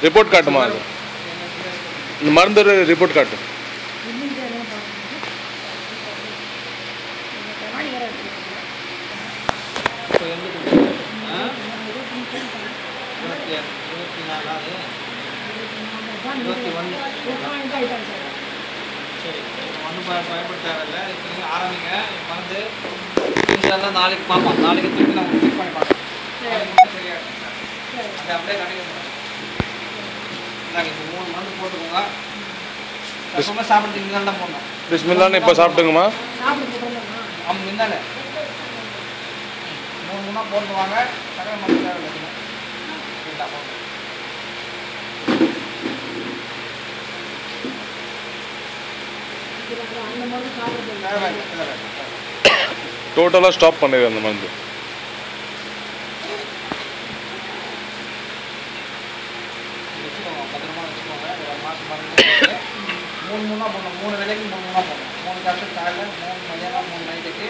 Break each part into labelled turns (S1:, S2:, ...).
S1: report காட்டுமா அது இந்த மருந்து ரிப்போர்ட் காட்டு
S2: சரி ஒன்றும் பயப்பட தேவையில்ல இப்போ நீங்கள் ஆரம்பிங்க மருந்து இன்ஷால்லாம் நாளைக்கு பார்ப்போம் நாளைக்கு திருப்பி நான் உங்களுக்கு செக் பண்ணி பார்ப்போம் சரியா அது அப்படியே கண்டிப்பாக நாங்கள் இப்போ 3 மருந்து போட்டுக்கோங்க கஷ்டமாக சாப்பிட்றதுக்கு முன்னாடி தான் போடணும்
S1: பிஸ்மில்லான்னு இப்போ சாப்பிட்டுங்கம்மா
S2: ஆமாம் முன்னால 3 மூணாக போட்டுவாங்க சக்கரை மருந்து தேவையில்லை
S1: டோட்டலாக ஸ்டாப் பண்ணிடு அந்த மருந்து
S2: பத்திரமா வச்சுக்கோங்க 3 போடணும் 3 வேலைக்கு 3 போடணும் 3 கேப்சூல் காலையில் 3 மதியானம் 3 நைட்டுக்கு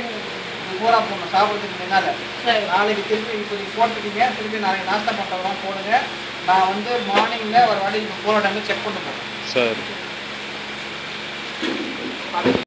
S2: இது பூரா போடணும் சாப்பிட்றதுக்கு முன்னால் நாளைக்கு திருப்பி இப்போ நீங்கள் போட்டுட்டீங்க திருப்பி நாளைக்கு நாஸ்தா பண்ணுறவங்க போடுங்க நான் வந்து மார்னிங்கில் ஒரு வாட்டி போகிற டைமில் செக் பண்ண போகிறேன்
S1: சரி